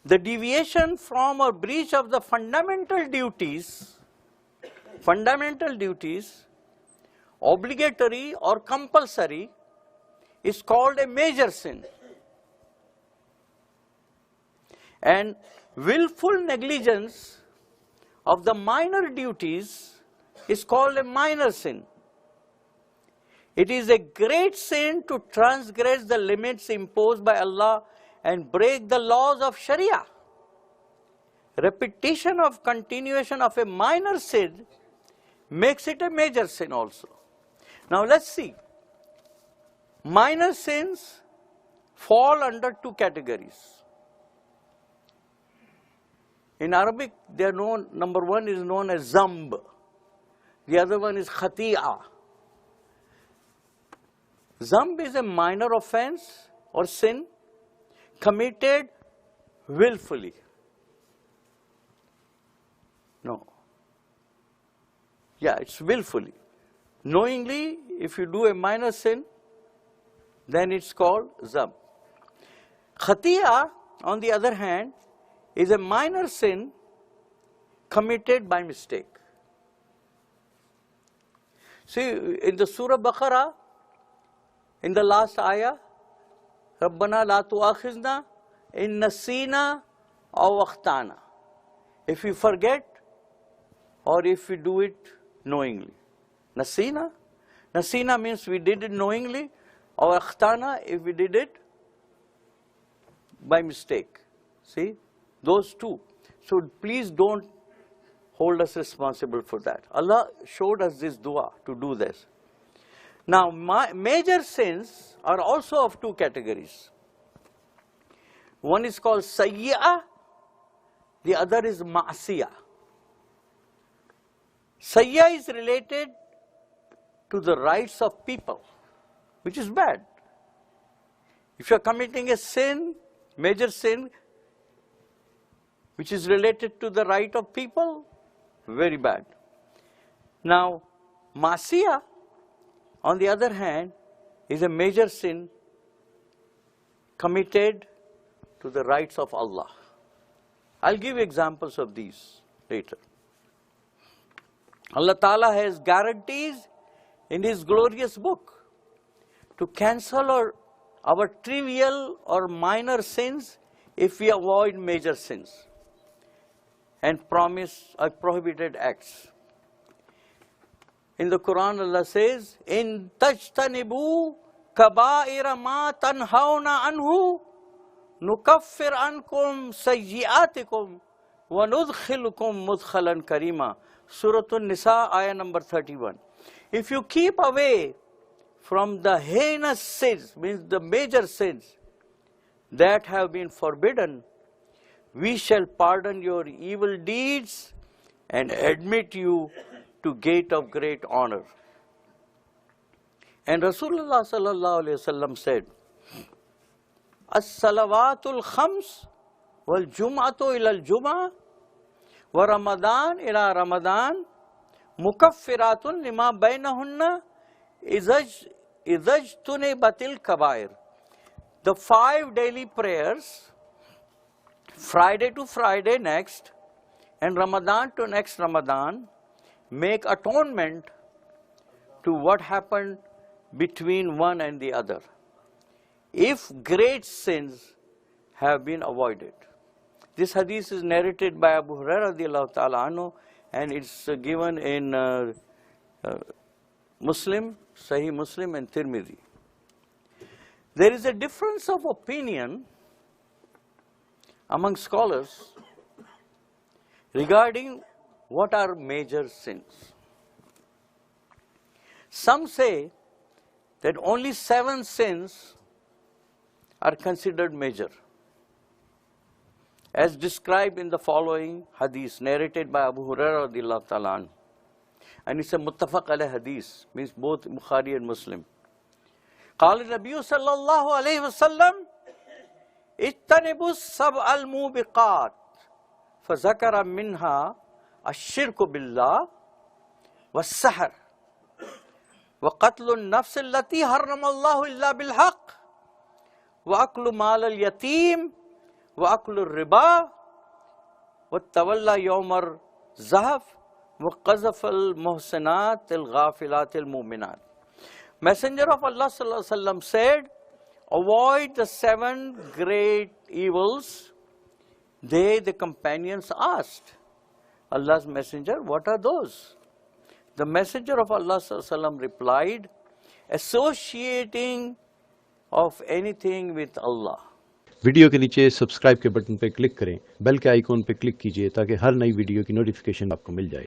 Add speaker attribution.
Speaker 1: the deviation from or breach of the fundamental duties, obligatory or compulsory, is called a major sin. And willful negligence of the minor duties is called a minor sin. It is a great sin to transgress the limits imposed by Allah and break the laws of Sharia. Repetition of continuation of a minor sin makes it a major sin also. Now let's see. Minor sins fall under two categories. In Arabic, they are known, number one is known as zamb. The other one is khati'ah. Zamb is a minor offense or sin committed willfully. No. Yeah, it's willfully. Knowingly, if you do a minor sin, then it's called zamb. Khati'ah, on the other hand, is a minor sin committed by mistake. See, in the Surah Baqarah, in the last ayah, Rabbana la tu'akhizna in nasina aw akhtana. If we forget or if we do it knowingly. Nasina means we did it knowingly, or akhtana if we did it by mistake. See, those two. So please don't hold us responsible for that. Allah showed us this dua to do this. Now, major sins are also of two categories. One is called sayyi'ah, the other is ma'siyah. Sayyi'ah is related to the rights of people, which is bad. If you are committing a sin, major sin, which is related to the right of people, very bad. Now, ma'siyah, on the other hand, is a major sin committed to the rights of Allah. I'll give examples of these later. Allah Ta'ala has guarantees in His glorious book to cancel our trivial or minor sins if we avoid major sins and promise prohibited acts. In the Quran, Allah says, "In tajtanibu kaba'ira ma tanhauna anhu, nukaffir ankum sayyi'atikum, wa nudkhilukum mudkhalan karima." Surah An-Nisa, ayah number 31. If you keep away from the heinous sins, means the major sins that have been forbidden, we shall pardon your evil deeds and admit you to gate of great honor. And Rasulullah sallallahu alaihi wasallam said, "As-salawatul khams wal jum'atu ila al-jum'ah wa Ramadan ila Ramadan mukaffiratun lima bainahunna idajtunibatil kabair." The 5 daily prayers, Friday to Friday next, and Ramadan to next Ramadan, make atonement to what happened between one and the other, if great sins have been avoided. This hadith is narrated by Abu Hurairah radiallahu ta'ala anhu, and it's given in Muslim, Sahih Muslim and Tirmidhi. There is a difference of opinion among scholars regarding what are major sins. Some say that only 7 sins are considered major, as described in the following hadith narrated by Abu Hurairah radiallahu ta'ala anhu. And it's a muttafaq alayh hadith, means both Bukhari and Muslim. قال النبي صلى الله عليه وسلم اجتنبوا السبع الموبقات فذكر منها الشرك بالله والسحر وقتل النفس التي حرم الله إلا بالحق وأكل مال اليتيم वाकुलुर Riba वत्तवल्ला यौमर ज़हफ वक़ज़फ़ल मुहसिनातिल गाफ़िलातिल मुमिनात. Messenger of Allah sallallahu alaihi wasallam said, avoid the 7 great evils. They, the companions, asked Allah's messenger, what are those? The messenger of Allah sallallahu alaihi wasallam replied, associating of anything with Allah.
Speaker 2: Video के नीचे subscribe के button पर click करें, bell के icon पर click कीजिए ताकि हर नई वीडियो की नोटिफिकेशन आपको मिल जाए.